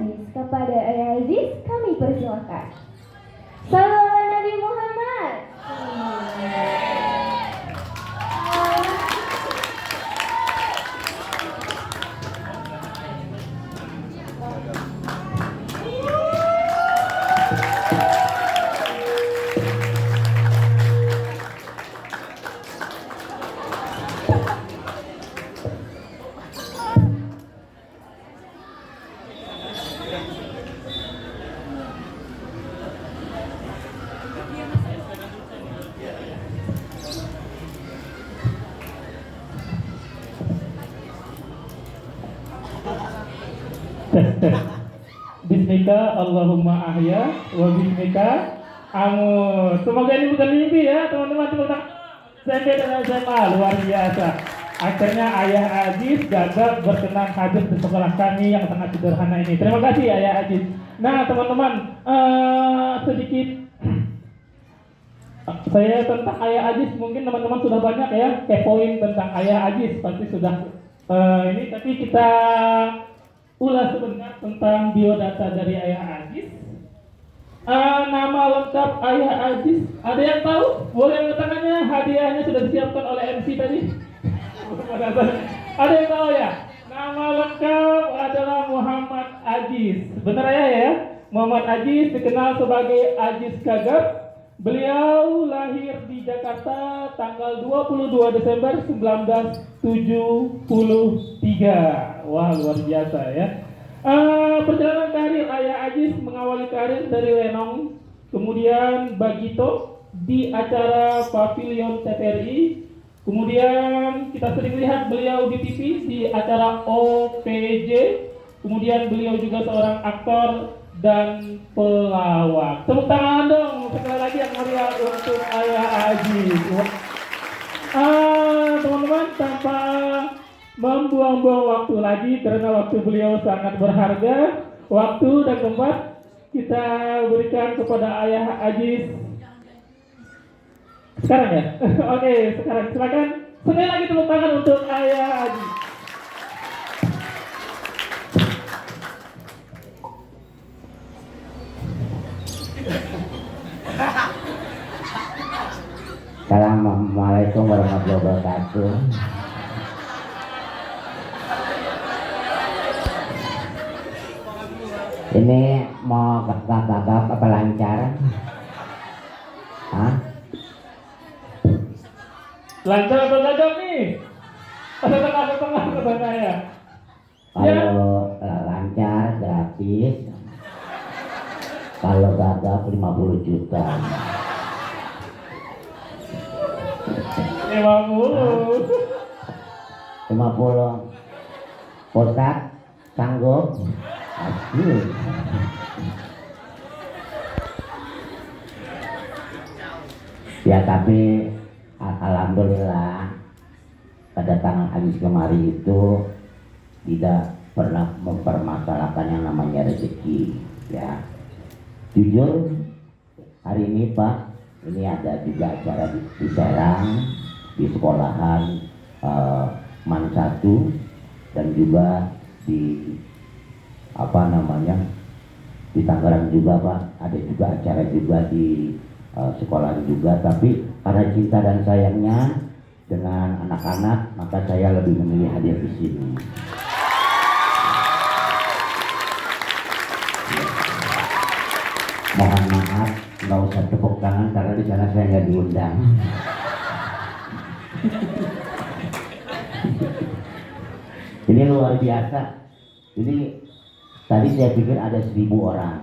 Aziz. Kepada Ayah Aziz kami persilakan. Salam Nabi Muhammad. Bismika Allahumma ahya wa bismika amut. Semoga ini bukan mimpi ya teman-teman. SMP dan SMA luar biasa. Akhirnya Ayah Aziz gagap berkenan hadir di sekolah kami yang sangat sederhana ini. Terima kasih Ayah Aziz. Nah teman-teman, sedikit saya tentang Ayah Aziz, mungkin teman-teman sudah banyak ya kepoin tentang Ayah Aziz, pasti sudah ini, tapi kita ulas sebentar tentang biodata dari Ayah Aziz. Nama lengkap Ayah Aziz, ada yang tahu? Boleh angkat tangannya, hadiahnya sudah disiapkan oleh MC tadi. Ada yang tahu ya? Nama lengkap adalah Muhammad Aziz. Benar ya? Muhammad Aziz dikenal sebagai Aziz Gagap. Beliau lahir di Jakarta tanggal 22 Desember 1973. Wah, luar biasa ya. Perjalanan karir Ayah Aziz mengawali karir dari Lenong, kemudian Bagito di acara Pavilion TVRI, kemudian kita sering lihat beliau di TV di acara OPJ, kemudian beliau juga seorang aktor dan pelawak. Tepuk tangan dong sekali lagi yang meriah untuk Ayah Aziz. Teman-teman, tanpa membuang-buang waktu lagi karena waktu beliau sangat berharga, waktu dan tempat kita berikan kepada Ayah Aziz sekarang ya. Oke, sekarang silakan sekali lagi tepuk tangan untuk Ayah Aziz. Assalamualaikum warahmatullahi wabarakatuh. Ini mau gagap apa lancar? Hah? Lancar atau gagap nih? Tengah-tengah katanya ya. Kalau lancar gratis. Kalau gagap 50 juta. 50. Ustaz sanggup? Asli. Ya tapi alhamdulillah kedatangan Aziz kemari itu tidak pernah mempermasalahkan yang namanya rezeki ya. Jujur hari ini Pak, ini ada juga acara di Serang, di sekolahan MAN 1 dan juga di di Tangerang juga Pak, ada juga acara juga di sekolahan juga, tapi karena cinta dan sayangnya dengan anak-anak maka saya lebih memilih hadir di sini. Mohon maaf, nggak usah tepuk tangan karena di sana saya nggak diundang. Ini luar biasa. Ini tadi saya pikir ada 1000 orang,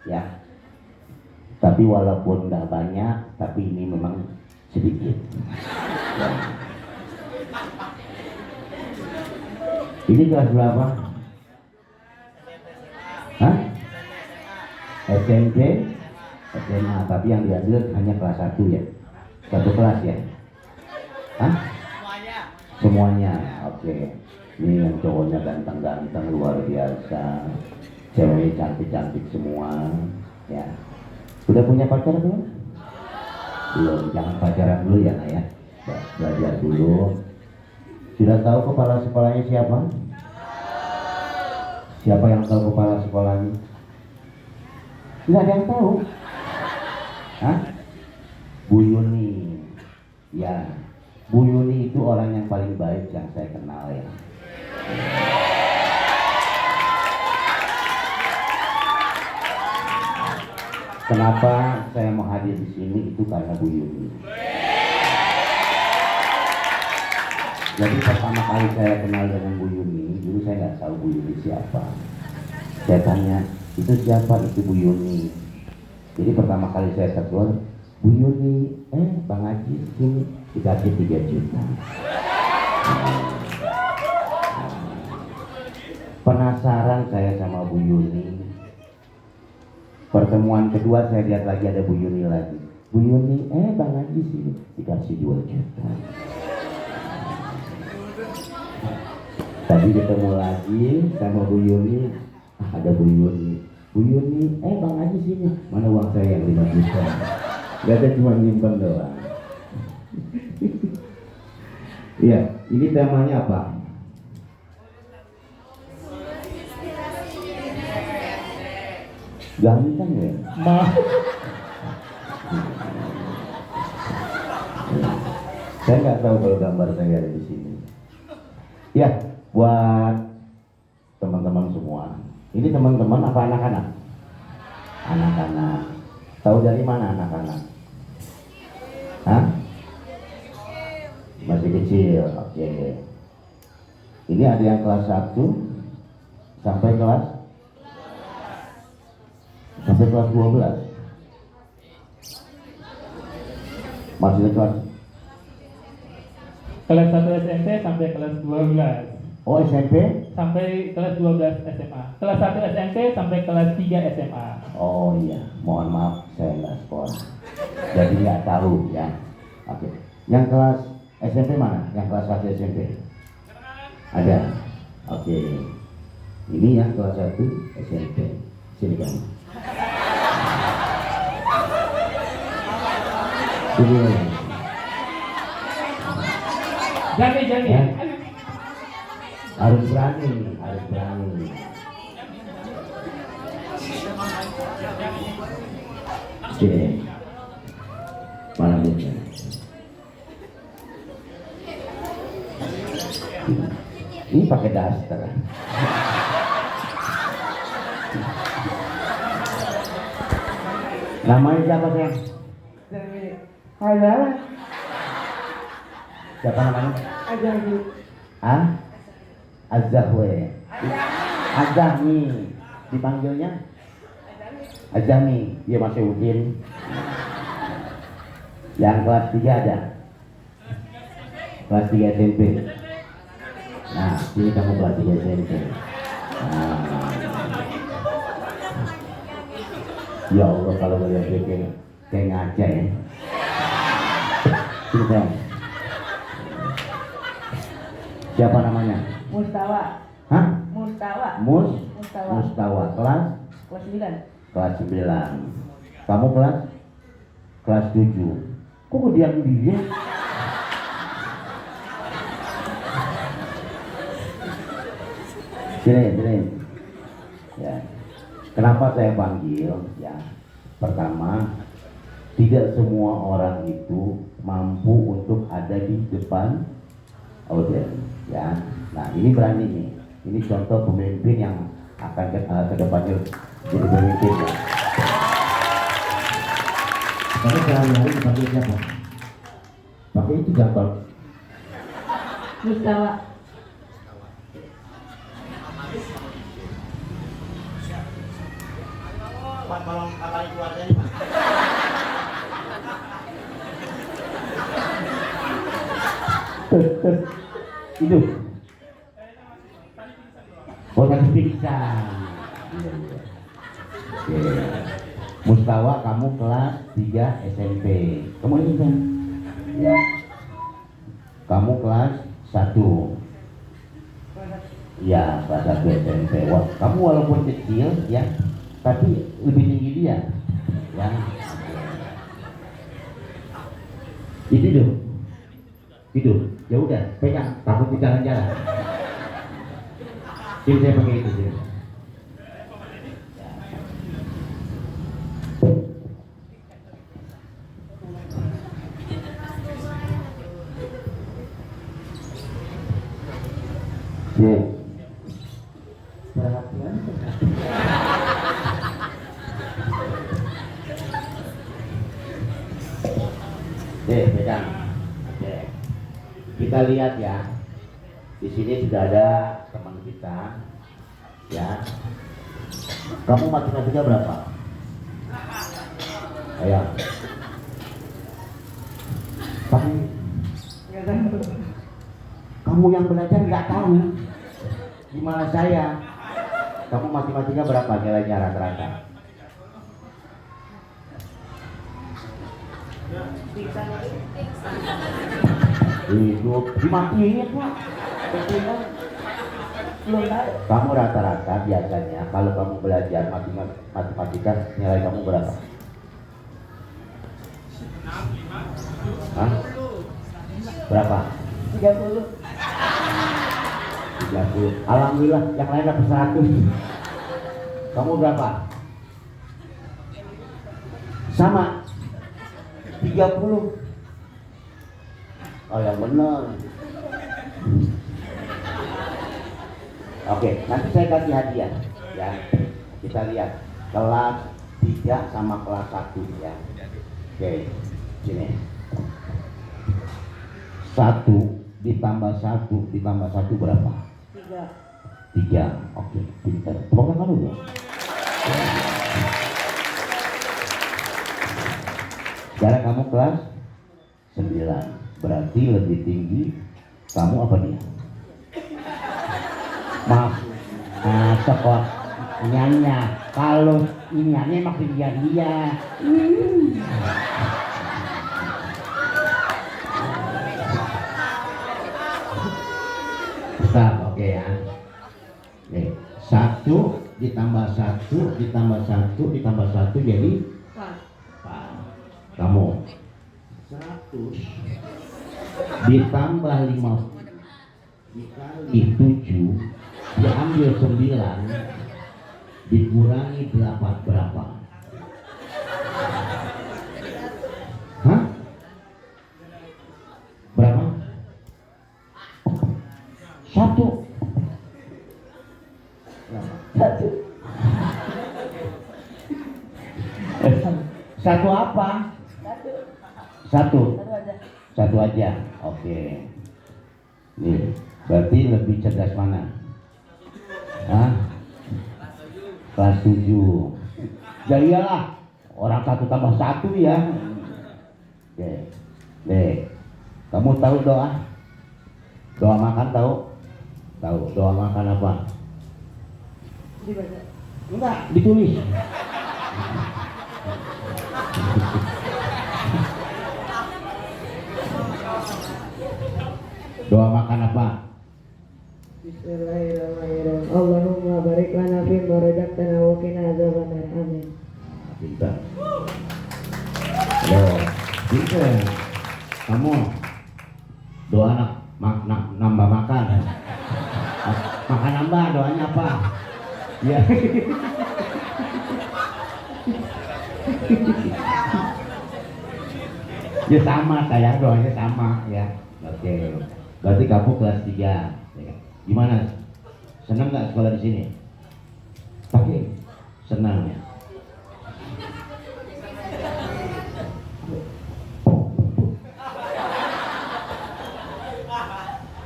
ya. Tapi walaupun nggak banyak, tapi ini memang sedikit. Ya. Ini kelas berapa? Hah? SMP, SMA, tapi yang diambil hanya kelas 1 ya? Satu kelas ya? Hah? Semuanya, oke. Ini yang cowoknya ganteng-ganteng luar biasa, cewek cantik-cantik semua, ya. Udah punya pacar belum? Belum, jangan pacaran dulu ya nak ya. Belajar dulu. Sudah tahu kepala sekolahnya siapa? Siapa yang tahu kepala sekolahnya? Nggak ada yang tahu. Hah? Bu Yuni. Ya, Bu Yuni itu orang yang paling baik yang saya kenal ya. Kenapa saya mau hadir di sini itu karena Bu Yuni. Jadi pertama kali saya kenal dengan Bu Yuni, dulu saya nggak tahu Bu Yuni siapa. Saya tanya, itu siapa? Itu Bu Yuni. Jadi pertama kali saya tegur, Bu Yuni, Bang Haji sini dikasih 3 juta. Penasaran saya sama Bu Yuni. Pertemuan kedua saya lihat lagi ada Bu Yuni lagi. Bu Yuni, Bang Haji sini dikasih 2 juta. Tadi ketemu lagi sama Bu Yuni, ada Bu Yuni. Bu Yuni, Bang Haji sini, mana uang saya yang 5 juta? Gak ada, cuma nyimpen doang. Iya, ini temanya apa? Ganteng ya? Saya nggak tahu kalau gambar saya ada di sini. Ya, buat teman-teman semua. Ini teman-teman apa anak-anak? Anak-anak. Tahu dari mana anak-anak? Hah? Masih kecil, oke. Ini ada yang kelas 1 sampai kelas 12. Masih kelas 1 SMP sampai kelas 12. Oh, SMP? Sampai kelas 12 SMA. Kelas 1 SMP sampai kelas 3 SMA. Oh iya, mohon maaf saya nggak sekolah. Jadi nggak tahu ya. Oke. Yang kelas SMP mana? Yang kelas 1 SMP? Ada. Oke. Ini yang kelas 1 SMP. Sini kamu. Sini. Jani. Ya. Harus berani. Sini. Mana buka? Ini pakai daster. Namanya siapa sayang? Halo, Siapa namanya? Azahmi. Ah? Azahwe. Azahmi. Dipanggilnya? Azahmi. Dia masih Udin. Yang kelas 3 ada? Kelas 3 SMP. Nah, ini kamu kelas 3 SMP. Nah. Ya Allah, kalau melihat dia kayak ngaca ya. Sini sayang. Siapa namanya? Mustawa. Hah? Mustawa. Mustawa. Kelas? Kelas 9. Kelas 9. Kamu kelas 7. Kok diam dia? Sini. Ya. Kenapa saya panggil? Ya. Pertama, tidak semua orang itu mampu untuk ada di depan audiens. Ya. Nah, ini berani nih. Ini contoh pemimpin yang akan ke depannya jadi pemimpin. Ya. Karena sehari-hari dipanggil siapa? Pakai itu gampang. Mustawa. Tolong kabarin keluarganya, Pak. Itu. Oh, tadi pingsan. Oke. Mustawa, kamu kelas 3 SMP. Kamu ini kan? Ya. Kamu kelas 1. Ya, kelas 1 SMP. Wah, kamu walaupun kecil ya, tapi lebih tinggi dia. Ya. Itu. Ya udah, pegang, takut di jalan-jalan. Jadi saya pakai itu sih. Cek. Perhatian. Pegang. Oke. Kita lihat ya. Di sini sudah ada teman kita. Ya. Kamu matematika berapa? Ayo. Kamu yang belajar nggak tahu. Gimana saya? Kamu matematika berapa nilainya rata-rata? Itu dimatiin Pak. Kamu rata-rata biasanya kalau kamu belajar matematika nilai kamu berapa? Hah? Berapa? 30. 30. Alhamdulillah yang lain dapat 100. Kamu berapa? Sama 30. Oh yang benar. Oke, nanti saya kasih hadiah ya. Kita lihat kelas 3 sama kelas 1 ya. Oke, sini. 1 ditambah 1 ditambah 1 berapa? 3. Oke, pintar. Tepuk tangan dulu. Sekarang kamu kelas 9. Berarti lebih tinggi kamu apa dia? Maaf. Sekolah nyanyi. Kalau nyanyi makin dia. Start, oke ya. Oke. 1 ditambah 1 ditambah 1 ditambah 1 jadi kamu 100 ditambah 50 dikali 7 diambil 9 dikurangi 8 berapa? Hah? Berapa? 1. Satu apa? Satu aja. Oke. Nih, berarti lebih cerdas mana? Hah? Kelas 7. Ya iyalah, orang 1 tambah 1 ya. Oke. Nih, kamu tahu doa? Doa makan tahu? Tahu. Doa makan apa? Dibaca. Enggak, ditulis. Doa makan apa? Bismillahirrahmanirrahim. Allahumma barik lana fi ma razaqtana wa qina adzabannar. Amin. Pintar. Loh, pintar. Kamu doa nambah makan. Makan nambah, doanya apa? Ya. Ya sama, saya doanya sama ya. Oke. Berarti kamu kelas 3. Ya. Gimana? Senang nggak sekolah di sini? Oke. Senang ya.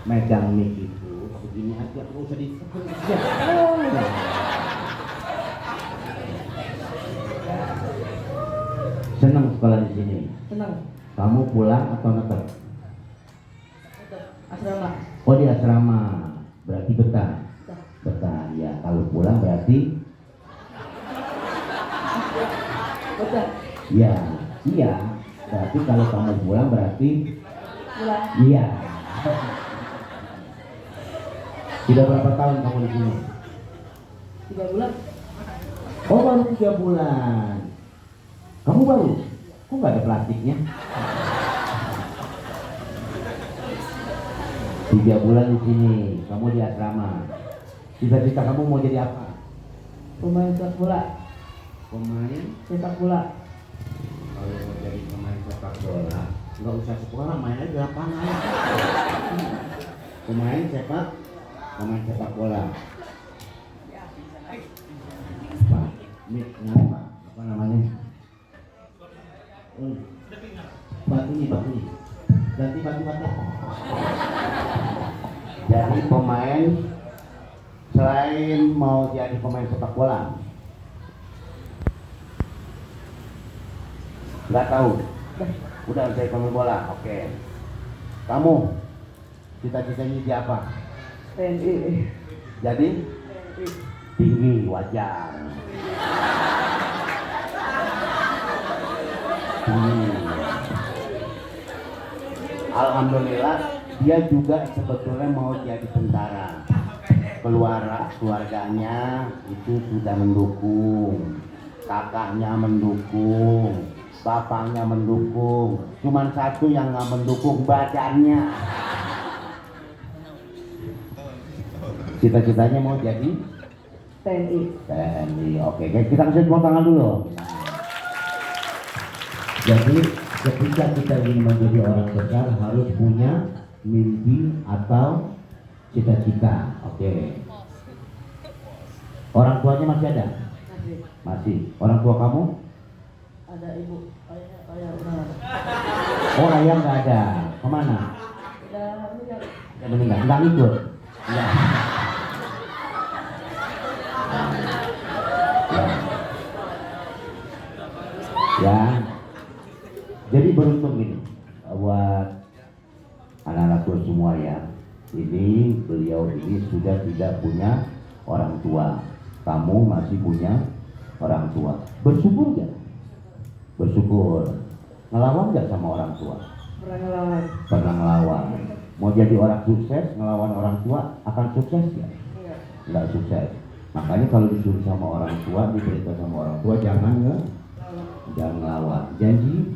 Megang mic itu begini aja, nggak usah ditekan. Senang sekolah di sini. Senang. Kamu pulang atau netep? Asrama. Oh di asrama, berarti betah. Betah ya. Kalau pulang berarti? Betul. Ya, iya. Berarti kalau kamu pulang berarti? Pulang. Iya. Sudah berapa tahun kamu di sini? 3 bulan. Oh baru 3 bulan. Kamu baru? Kok nggak ada plastiknya? 3 bulan di sini. Kamu di asrama. Cita-cita kamu mau jadi apa? Pemain sepak bola. Pemain Sepak bola. Kalau mau jadi pemain sepak bola, nggak usah sekolah, main aja di lapangan. Pemain sepak pemain sepak bola. Pak, ini kenapa? Apa namanya? Batu ini. Ganti batu. Jadi pemain selain mau jadi pemain sepak bola, nggak tahu. Udah jadi pemain bola, oke. Kamu cita-citanya jadi apa? TNI. Jadi tinggi, wajar. Alhamdulillah dia juga sebetulnya mau jadi tentara. Keluarganya itu sudah mendukung, kakaknya mendukung, bapaknya mendukung. Cuman satu yang nggak mendukung, badannya. Cita-citanya mau jadi TNI. Oke, kita kasih tepuk tangan dulu. Jadi ketika kita ingin menjadi orang besar harus punya mimpi atau cita-cita. Oke. Orang tuanya masih ada? Masih. Orang tua kamu? Ada ibu, ayah udah. Oh, ayah nggak ada. Kemana? Udah meninggal. Ya meninggal. Nggak ngikut. Nggak. Ya. Jadi beruntung ini buat anak-anakku semua ya. Ini beliau ini sudah tidak punya orang tua. Kamu masih punya orang tua. Bersyukur gak? Bersyukur. Ngelawan gak sama orang tua? Pernah ngelawan. Mau jadi orang sukses, ngelawan orang tua akan sukses gak? Nggak sukses. Makanya kalau disuruh sama orang tua, diberitahu sama orang tua, jangan ngelawan. Janji?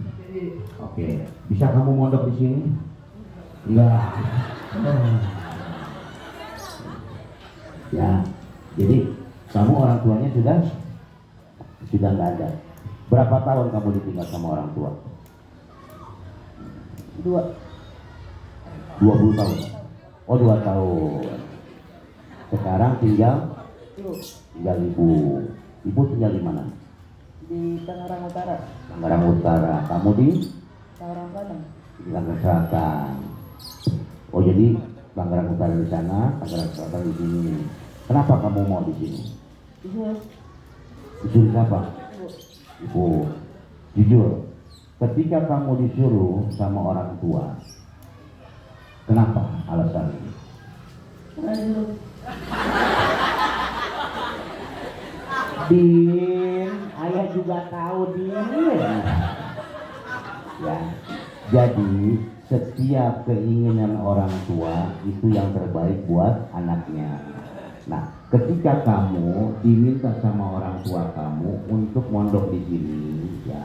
Oke. Bisa kamu mondok di sini? Enggak. Ya. Jadi kamu orang tuanya sudah nggak ada. Berapa tahun kamu ditinggal sama orang tua? 20 tahun. Oh, 2 tahun. Sekarang tinggal ibu. Ibu tinggal di mana? Di Tangerang Utara. Tangerang Utara. Kamu di? Tangerang Selatan. Di Tangerang Selatan. Oh, jadi Tangerang Utara di sana, Tangerang Selatan di sini. Kenapa kamu mau di sini? Disuruh siapa? Ibu. Jujur, ketika kamu disuruh sama orang tua, kenapa alasannya? Din, ayah juga tahu Din. Ya, jadi setiap keinginan orang tua itu yang terbaik buat anaknya. Nah, ketika kamu diminta sama orang tua kamu untuk mondok di sini, ya,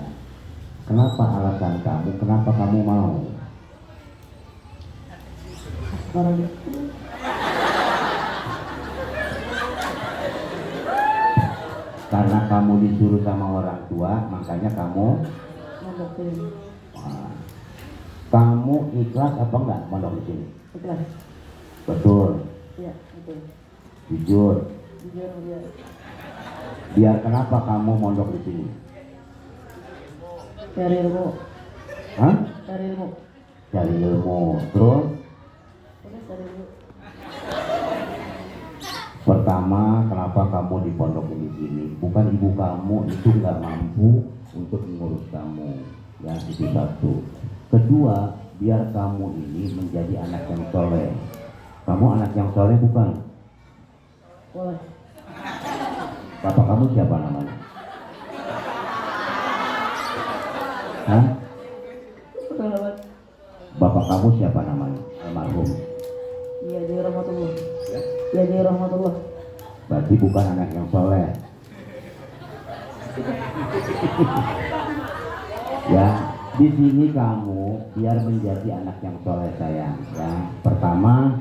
kenapa alasan kamu? Kenapa kamu mau? Karena kamu disuruh sama orang tua, makanya kamu. Wah. Kamu ikhlas apa enggak mondok di sini? Ikhlas. Betul. Iya, betul. Jujur. Biar. Biar kenapa kamu mondok di sini? Cari ilmu. Hah? Cari ilmu. Cari ilmu. Terus? Udah cari ilmu. Pertama, kenapa kamu di pondok di sini? Bukan ibu kamu itu nggak mampu untuk mengurus kamu. Ya, itu satu. Kedua, biar kamu ini menjadi anak yang soleh. Kamu anak yang soleh bukan? Boleh. Bapak kamu siapa namanya? Hah? Bapak kamu siapa namanya? Almarhum. Iya, di rahmatullah. Ya, di rahmatullah. Berarti bukan anak yang soleh. Ya, di sini kamu biar menjadi anak yang soleh sayang. Ya, pertama,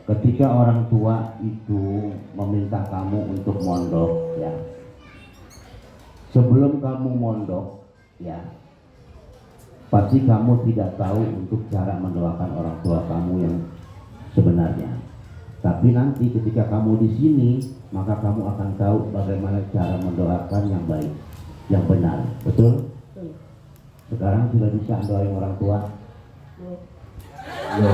ketika orang tua itu meminta kamu untuk mondok, ya, sebelum kamu mondok, ya, pasti kamu tidak tahu untuk cara mendoakan orang tua kamu yang sebenarnya. Tapi nanti ketika kamu di sini, maka kamu akan tahu bagaimana cara mendoakan yang baik, yang benar. Betul? Sekarang sudah bisa doain orang tua? Yo,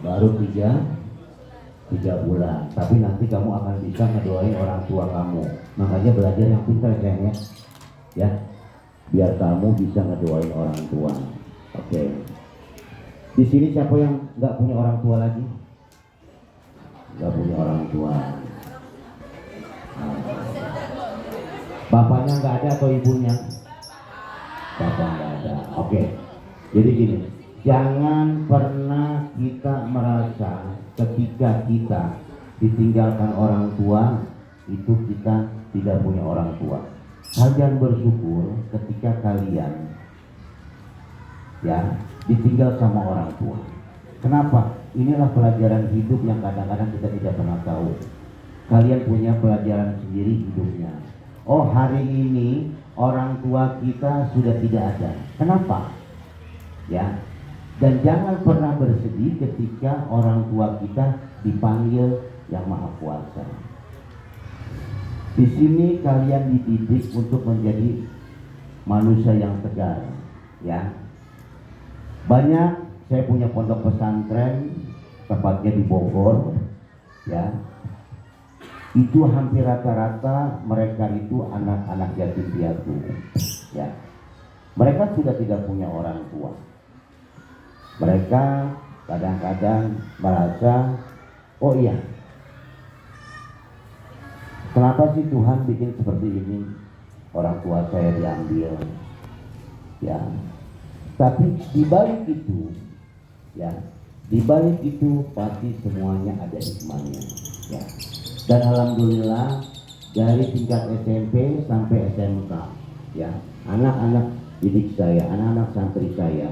baru 3 bulan. Tapi nanti kamu akan bisa ngedoain orang tua kamu. Makanya belajar yang pintar sayangnya, ya, biar kamu bisa ngedoain orang tua. Oke. Di sini siapa yang nggak punya orang tua lagi? Nggak punya orang tua. Bapaknya nggak ada atau ibunya? Bapak nggak ada. Oke. Jadi gini, jangan pernah kita merasa ketika kita ditinggalkan orang tua itu kita tidak punya orang tua. Kalian bersyukur ketika kalian ya ditinggal sama orang tua. Kenapa? Inilah pelajaran hidup yang kadang-kadang kita tidak pernah tahu. Kalian punya pelajaran sendiri hidupnya. Oh, hari ini orang tua kita sudah tidak ada. Kenapa? Ya. Dan jangan pernah bersedih ketika orang tua kita dipanggil yang Maha Kuasa. Di sini kalian dididik untuk menjadi manusia yang tegar, ya. Banyak, saya punya pondok pesantren, tepatnya di Bogor, ya. Itu hampir rata-rata mereka itu anak-anak yatim piatu, ya. Mereka sudah tidak punya orang tua. Mereka kadang-kadang merasa, oh iya, kenapa sih Tuhan bikin seperti ini? Orang tua saya diambil, ya. Tapi di balik itu, ya, di balik itu pasti semuanya ada hikmahnya, ya. Dan alhamdulillah dari tingkat SMP sampai SMK, ya, anak-anak didik saya, anak-anak santri saya,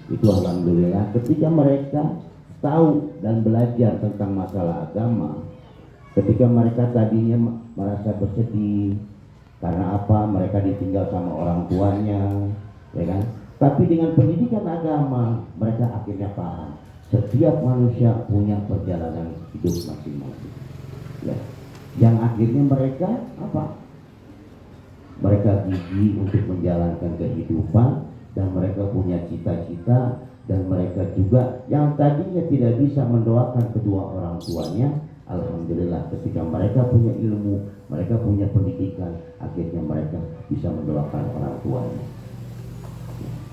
itu alhamdulillah ketika mereka tahu dan belajar tentang masalah agama, ketika mereka tadinya merasa bersedih karena apa, mereka ditinggal sama orang tuanya, ya kan? Tapi dengan pendidikan agama mereka akhirnya paham setiap manusia punya perjalanan hidup masing-masing, ya. Yang akhirnya mereka apa? Mereka gigih untuk menjalankan kehidupan dan mereka punya cita-cita, dan mereka juga yang tadinya tidak bisa mendoakan kedua orang tuanya, alhamdulillah ketika mereka punya ilmu, mereka punya pendidikan, akhirnya mereka bisa mendoakan orang tuanya.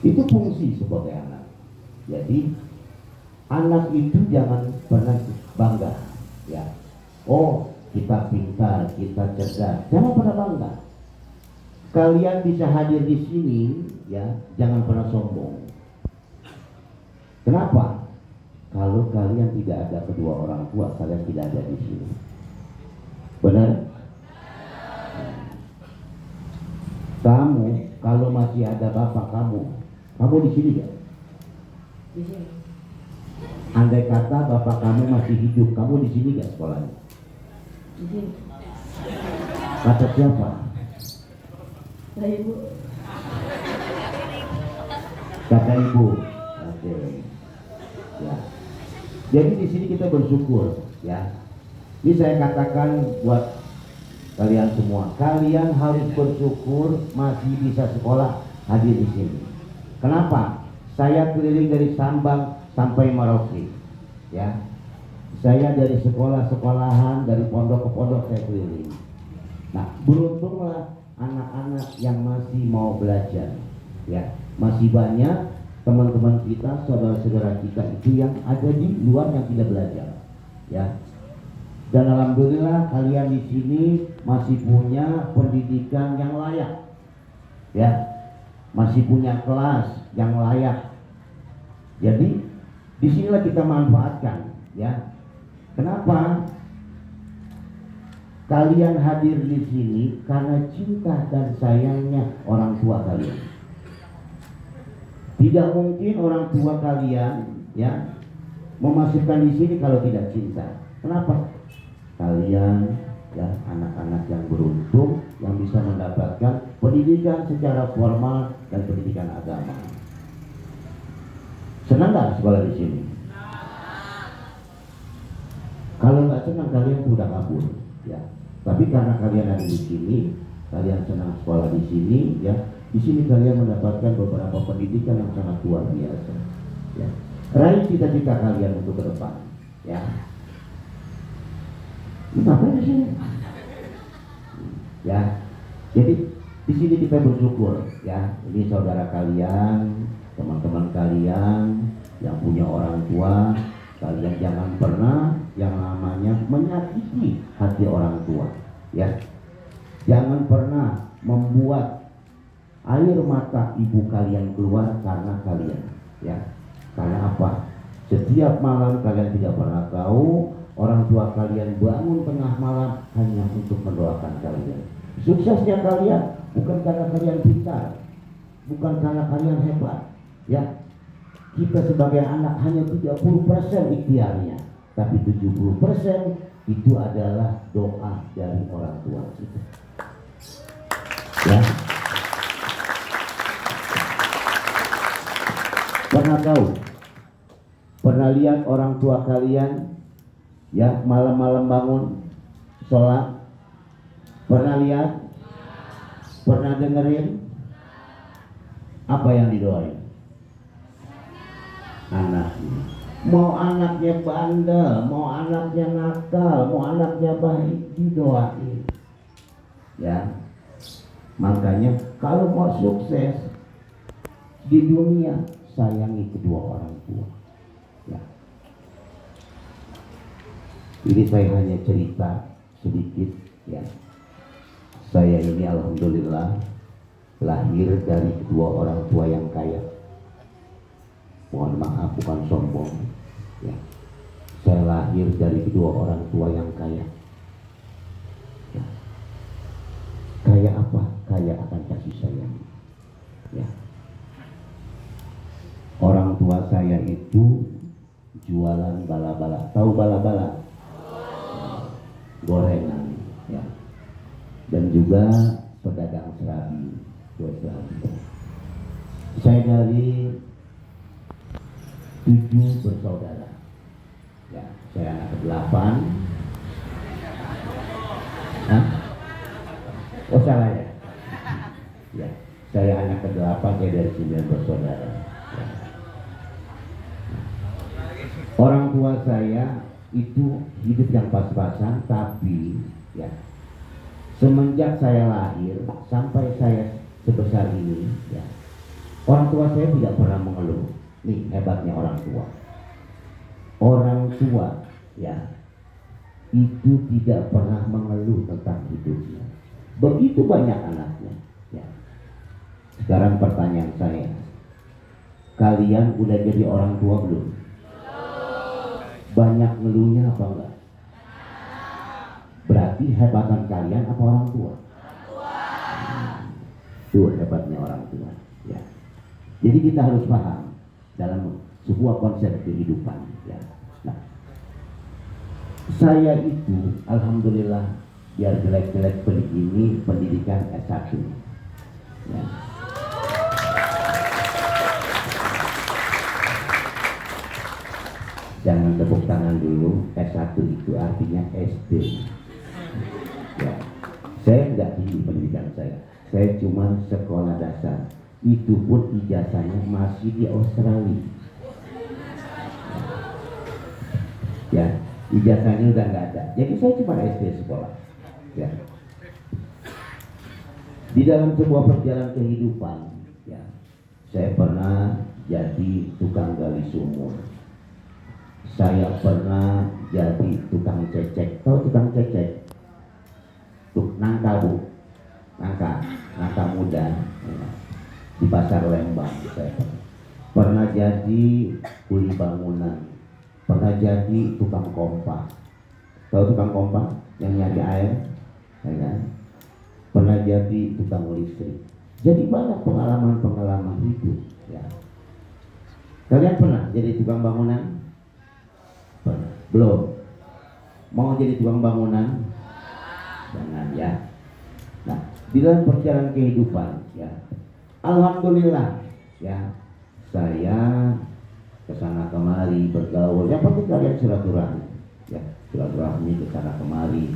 Itu fungsi sebagai anak. Jadi anak itu jangan pernah bangga, ya. Oh, kita pintar, kita cerdas, jangan pernah bangga. Kalian bisa hadir di sini, ya, jangan pernah sombong. Kenapa? Kalau kalian tidak ada kedua orang tua, kalian tidak ada di sini. Benar? Kamu kalau masih ada bapak kamu di sini ya? Di sini. Andai kata bapak kamu masih hidup, kamu di sini gak sekolahnya? Di sini. Kata siapa? Nah, Ibu. Kata ibu. Oke. Ya. Jadi di sini kita bersyukur, ya. Ini saya katakan buat kalian semua, kalian harus bersyukur masih bisa sekolah, hadir di sini. Kenapa? Saya keliling dari Sambang sampai Merauke, ya. Saya dari sekolah-sekolahan, dari pondok ke pondok saya keliling. Nah, beruntunglah anak-anak yang masih mau belajar, ya. Masih banyak teman-teman kita, saudara-saudara kita itu yang ada di luar yang tidak belajar, ya. Dan alhamdulillah kalian di sini masih punya pendidikan yang layak, ya. Masih punya kelas yang layak. Jadi disinilah kita manfaatkan, ya. Kenapa? Kalian hadir di sini karena cinta dan sayangnya orang tua kalian. Tidak mungkin orang tua kalian, ya, memasukkan di sini kalau tidak cinta. Kenapa? Kalian, ya, anak-anak yang beruntung yang bisa mendapatkan pendidikan secara formal dan pendidikan agama. Senang nggak sekolah di sini? Kalau senang kalian sudah kabur, ya. Tapi karena kalian ada di sini, kalian senang sekolah di sini, ya. Di sini kalian mendapatkan beberapa pendidikan yang sangat luar biasa, ya. Raih cita-cita kalian untuk ke depan, ya. Ngapain di sini? Ya, jadi di sini kita bersyukur, ya. Ini saudara kalian, teman-teman kalian yang punya orang tua. Kalian jangan pernah yang namanya menyakiti hati orang tua, ya. Jangan pernah membuat air mata ibu kalian keluar karena kalian, ya. Karena apa? Setiap malam kalian tidak pernah tahu orang tua kalian bangun tengah malam hanya untuk mendoakan kalian. Suksesnya kalian bukan karena kalian pintar, bukan karena kalian hebat, ya. Kita sebagai anak hanya 30% ikhtiarnya, tapi 70% itu adalah doa dari orang tua kita, ya. Pernah tahu, pernah lihat orang tua kalian, ya, malam-malam bangun sholat? Pernah lihat? Pernah dengerin? Apa yang didoain? Anaknya. Mau anaknya bandel, mau anaknya nakal, mau anaknya baik, didoain, ya. Makanya kalau mau sukses di dunia, sayangi kedua orang tua, ya. Ini saya hanya cerita sedikit, ya. Saya ini alhamdulillah lahir dari kedua orang tua yang kaya. Mohon maaf, bukan sombong, ya. Saya lahir dari kedua orang tua yang kaya, ya. Kaya apa? Kaya akan kasih sayang, ya. Orang tua saya itu jualan bala-bala. Tahu bala-bala? Gorengan, ya. Dan juga pedagang serabi, kue serabi. Saya dari 7 bersaudara, ya. Saya anak ke-8. Hah? Oh salah ya? Ya, saya anak ke-8, saya dari 9 bersaudara, ya. Orang tua saya itu hidup yang pas-pasan, tapi, ya, semenjak saya lahir sampai saya sebesar ini, ya, orang tua saya tidak pernah mengeluh. Nih hebatnya orang tua. Orang tua, ya, itu tidak pernah mengeluh tentang hidupnya. Begitu banyak anaknya, ya. Sekarang pertanyaan saya, kalian udah jadi orang tua belum? Banyak ngeluhnya apa enggak? Berarti hebatan kalian apa orang tua? Itu hebatnya orang tua, ya. Jadi kita harus paham dalam sebuah konsep kehidupan, ya. Nah, saya itu alhamdulillah biar jelek-jelek begini pendidikan S1, ya. Jangan tepuk tangan dulu. S1 itu artinya SD, ya. Saya enggak tinggi pendidikan saya cuma sekolah dasar. Itu pun ijazahnya masih di Australia, ya. Ijazahnya udah nggak ada. Jadi saya cuma SD sekolah, ya. Di dalam sebuah perjalanan kehidupan, ya, saya pernah jadi tukang gali sumur. Saya pernah jadi tukang cecek. Tahu tukang cecek? Nangka, Bu. Nangka muda, ya. Di pasar Lembang saya pernah jadi kuli bangunan, pernah jadi tukang kompa. Tahu tukang kompa yang nyari air, ya kan? Pernah jadi tukang listrik. Jadi banyak pengalaman hidup, ya. Kalian pernah jadi tukang bangunan? Pernah? Belum? Mau jadi tukang bangunan? Jangan, ya. Nah, di dalam perjalanan kehidupan, ya, alhamdulillah, ya, saya kesana kemari bergaul. Yang penting kalian silaturahmi, ya. silaturahmi ke sana kemari.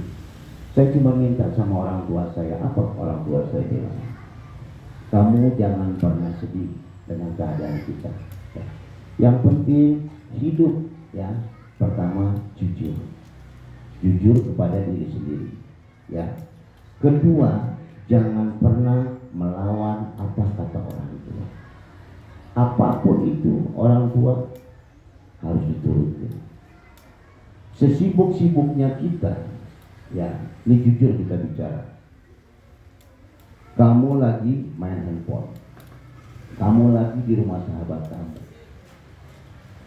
Saya cuma minta sama orang tua saya, apa orang tua saya bilang? Kamu jangan pernah sedih dengan keadaan kita. Ya. Yang penting hidup, ya. Pertama jujur, jujur kepada diri sendiri, ya. Kedua, jangan pernah melawan apa kata orang tua. Apapun itu orang tua harus dituruti. Sesibuk-sibuknya kita, ya, ini jujur kita bicara. Kamu lagi main handphone, kamu lagi di rumah sahabat kamu.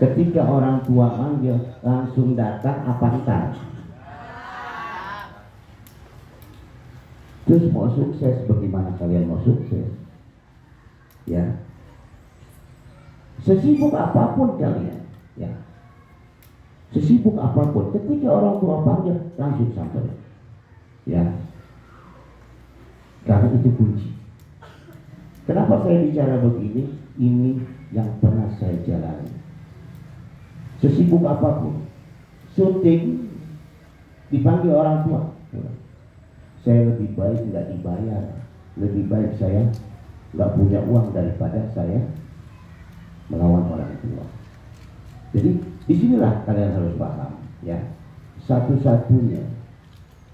Ketika orang tua manggil, langsung datang apa entar? Terus mau sukses, bagaimana kalian mau sukses? Ya, sesibuk apapun kalian, ya, sesibuk apapun, ketika orang tua panggil langsung sampai, ya, karena itu kunci. Kenapa saya bicara begini? Ini yang pernah saya jalani. Sesibuk apapun, syuting dipanggil orang tua, saya lebih baik nggak dibayar, lebih baik saya nggak punya uang daripada saya melawan orang tua. Jadi disinilah kalian harus paham, ya, satu-satunya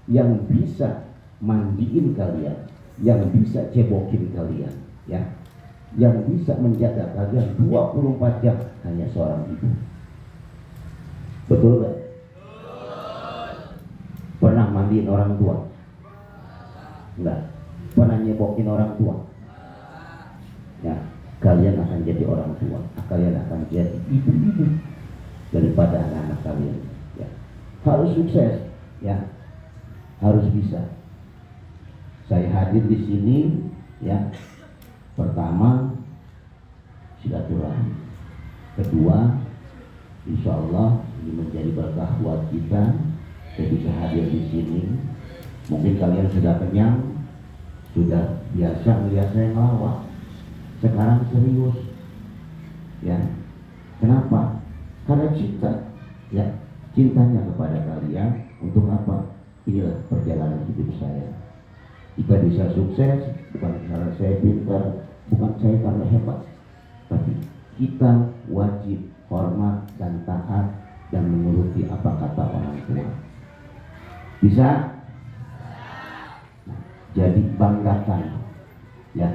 yang bisa mandiin kalian, yang bisa cebokin kalian, ya, yang bisa menjaga kalian 24 jam hanya seorang ibu. Betul gak? Pernah mandiin orang tua? Enggak. Pernah nyebokin orang tua? Ya, kalian akan jadi orang tua, kalian akan jadi ibu-ibu daripada anak-anak kalian, ya. Harus sukses, ya, harus bisa. Saya hadir di sini, ya. Pertama, silaturahmi. Kedua, insya Allah ini menjadi berkah buat kita. Saya bisa hadir di sini. Mungkin kalian sudah kenyang, sudah biasa melihat saya ngelawak. Sekarang serius, ya. Kenapa? Karena cinta, ya, cintanya kepada kalian. Untuk apa? Inilah perjalanan hidup saya. Kita bisa sukses bukan karena saya pintar, bukan saya karena hebat, tapi kita wajib hormat dan taat dan menuruti apa kata orang tua. Bisa? Nah, jadi banggakan, ya.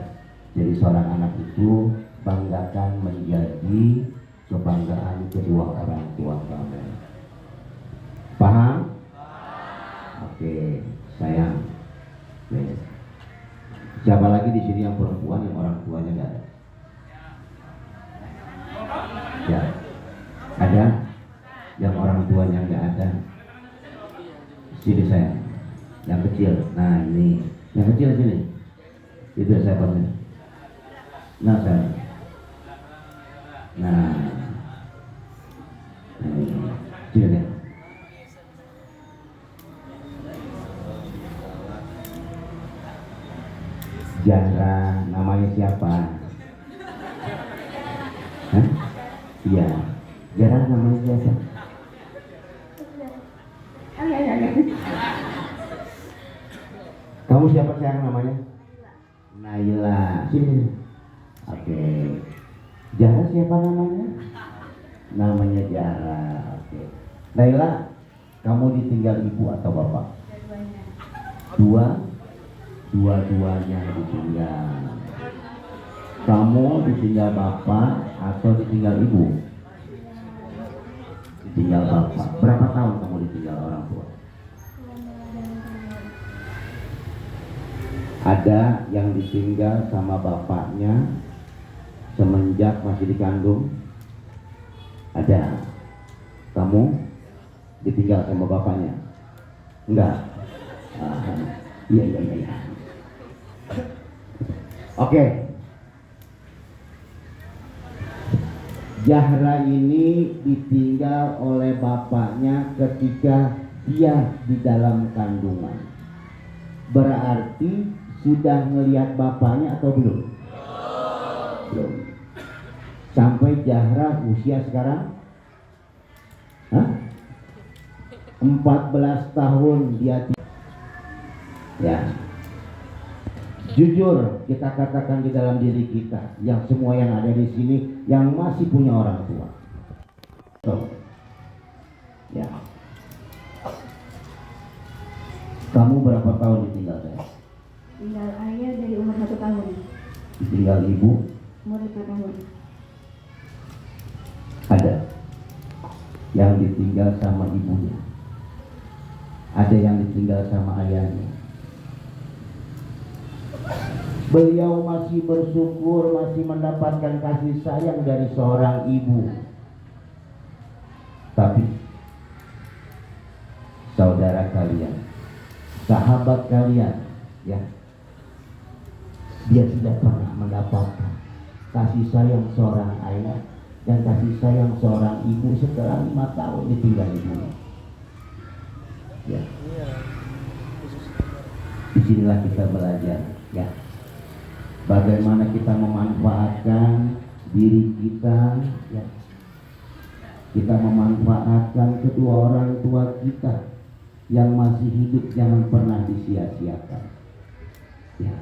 Jadi seorang anak itu banggakan menjadi kebanggaan kedua orang tua kamu. Paham? Oke, sayang. Oke. Siapa lagi di sini yang perempuan yang orang tuanya nggak ada? Ya, ada yang orang tuanya nggak ada. Sini saya, yang kecil. Nah ini, yang kecil sini. Itu saya panggil. Nah saya. Nah, ini sini ya. Jara, namanya siapa? Hah? Iya. Jara namanya siapa? Kamu siapa sayang namanya? Naila. Sini. Oke. Jara siapa namanya? Namanya Jara. Oke. Naila, kamu ditinggal ibu atau bapak? Dua-duanya ditinggal. Kamu ditinggal bapak atau ditinggal ibu? Ditinggal bapak. Berapa tahun kamu ditinggal orang tua? Ada yang ditinggal sama bapaknya semenjak masih dikandung? Ada. Kamu ditinggal sama bapaknya? Enggak. Iya. Oke. Zahra ini ditinggal oleh bapaknya ketika dia di dalam kandungan. Berarti sudah ngelihat bapaknya atau belum? Belum. Sampai Zahra usia sekarang? Hah? 14 tahun dia ya. Jujur kita katakan di dalam diri kita, yang semua yang ada di sini yang masih punya orang tua. Ya. Kamu berapa tahun ditinggal saya? Tinggal ayah dari umur 1 tahun. Ditinggal ibu? Umur 5 tahun. Ada yang ditinggal sama ibunya, ada yang ditinggal sama ayahnya. Beliau masih bersyukur, masih mendapatkan kasih sayang dari seorang ibu. Tapi saudara kalian, sahabat kalian, ya, dia tidak pernah mendapatkan kasih sayang seorang ayah dan kasih sayang seorang ibu setelah 5 tahun ditinggal ibunya. Ya. Disinilah kita belajar, ya, bagaimana kita memanfaatkan diri kita, ya. Kita memanfaatkan kedua orang tua kita yang masih hidup, jangan pernah disia-siakan. Ya.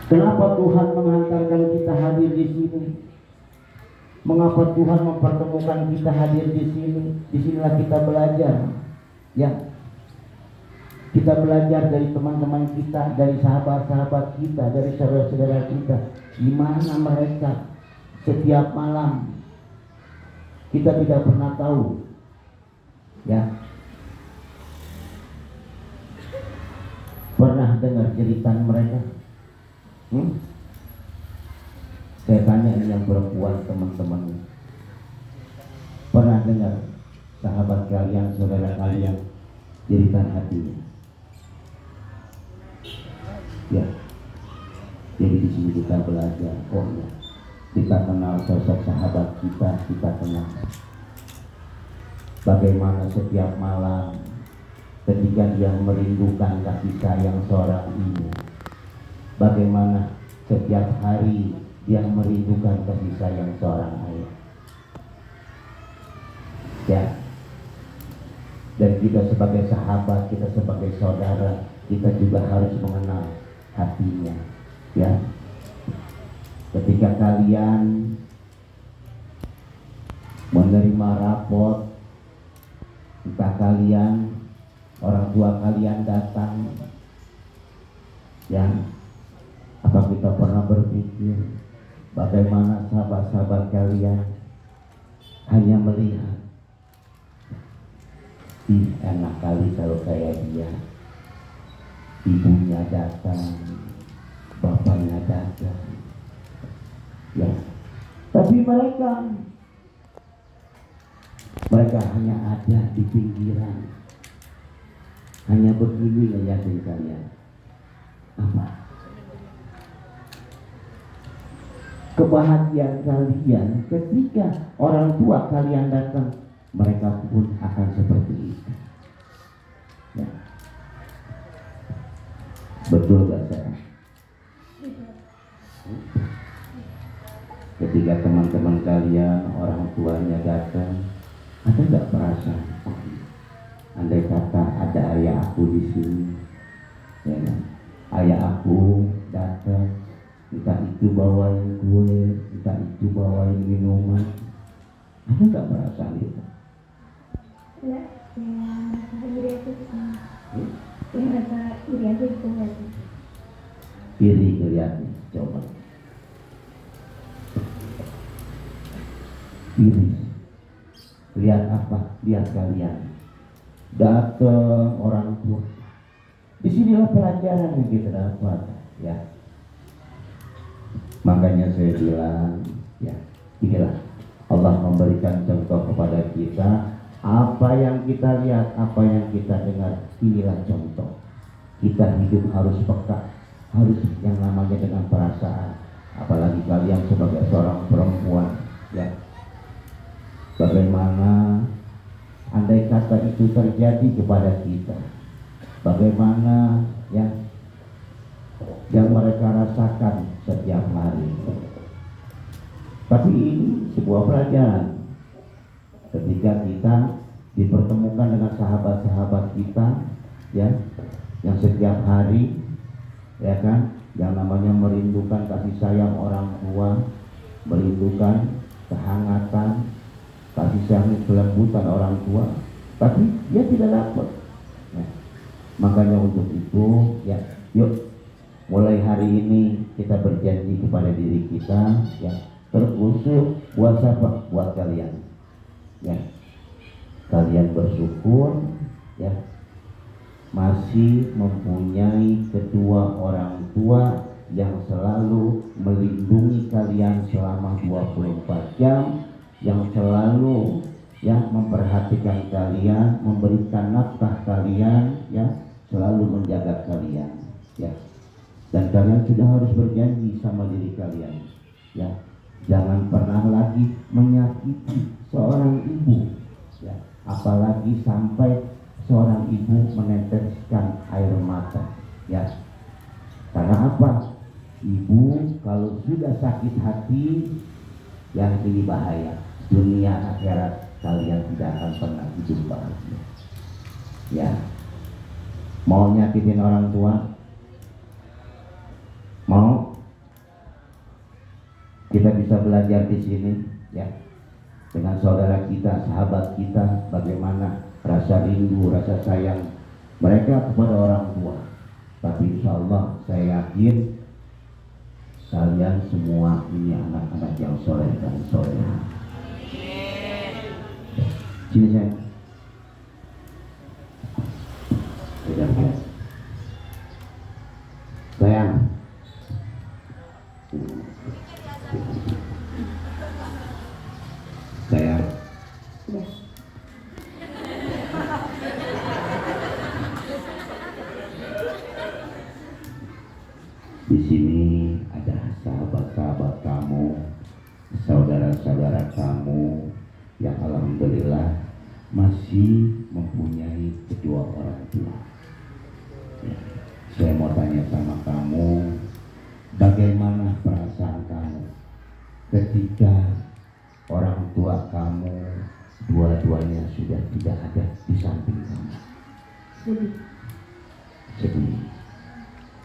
Kenapa Tuhan menghantarkan kita hadir di sini? Mengapa Tuhan mempertemukan kita hadir di sini? Disinilah kita belajar, ya. Kita belajar dari teman-teman kita, dari sahabat-sahabat kita, dari saudara-saudara kita, di mana mereka setiap malam. Kita tidak pernah tahu, ya. Pernah dengar cerita mereka? Saya tanya ini yang perempuan, teman-teman, pernah dengar sahabat kalian, saudara kalian cerita hatinya? Ya. Jadi di sini kita belajar, oh ya, kita kenal sosok sahabat kita kenal bagaimana setiap malam ketika dia merindukan kasih sayang seorang ibu, bagaimana setiap hari dia merindukan kasih sayang seorang ayah, ya. Dan kita sebagai sahabat, kita sebagai saudara, kita juga harus mengenal hatinya, ya. Ketika kalian menerima rapot, entah kalian, orang tua kalian datang, ya, apa kita pernah berpikir bagaimana sahabat-sahabat kalian hanya melihat, ih enak kali kalau kayak dia, ibunya datang, bapaknya datang, ya. Tapi mereka hanya ada di pinggiran, hanya begini ngeliatin kalian. Apa? Kebahagiaan kalian ketika orang tua kalian datang, mereka pun akan seperti itu, ya. Betul gak saya? Ketika teman-teman kalian, orang tuanya datang, ada gak perasaan? Andai kata ada ayah aku di sini, ya kan? Ayah aku datang, entah itu bawain kue, entah itu bawain minuman, ada gak perasaan itu? Ya, iri aja gitu. Ya, rasa iri aja gitu. Iri kelihatannya, coba. Iri. Lihat apa? Lihat kalian datang orang tua. Disinilah pelajaran yang kita dapat, ya. Makanya saya bilang, ya, inilah Allah memberikan contoh kepada kita. Apa yang kita lihat, apa yang kita dengar, inilah contoh. Kita hidup harus peka, harus yang namanya dengan perasaan. Apalagi kalian sebagai seorang perempuan, ya. Bagaimana andai kata itu terjadi kepada kita, bagaimana yang mereka rasakan setiap hari. Tapi ini sebuah pelajaran. ketika kita dipertemukan dengan sahabat-sahabat kita, ya, yang setiap hari, ya kan, yang namanya merindukan kasih sayang orang tua, merindukan kehangatan, kasih sayang kelembutan orang tua, tapi dia tidak dapat. Ya. Makanya untuk itu, ya, yuk mulai hari ini kita berjanji kepada diri kita, ya, terkhusus buat siapa? Buat kalian, ya. Kalian bersyukur, ya, masih mempunyai kedua orang tua yang selalu melindungi kalian selama 24 jam, yang selalu, ya, memperhatikan kalian, memberikan nafkah kalian, ya, selalu menjaga kalian, ya. Dan kalian sudah harus berjanji sama diri kalian, ya, jangan pernah lagi menyakiti seorang ibu, ya, apalagi sampai seorang ibu meneteskan air mata, ya. Karena apa? Ibu kalau sudah sakit hati, yang ini bahaya. Dunia akhirat kalian tidak akan pernah hidup bahagia, ya. Mau nyakitin orang tua? Mau? Kita bisa belajar di sini, ya, dengan saudara kita, sahabat kita, bagaimana rasa rindu, rasa sayang mereka kepada orang tua. Tapi insya Allah saya yakin kalian semua ini anak-anak yang soleh dan soleh. Sini saya. Sayang. Sayang. Ya. Di sini ada sahabat-sahabat kamu, saudara-saudara kamu yang alhamdulillah masih mempunyai kedua orang tua. Ya. Saya mau tanya sama kamu, bagaimana perasaan kamu ketika orang tua kamu dua-duanya sudah tidak ada di samping kamu? Sedih. Sedih.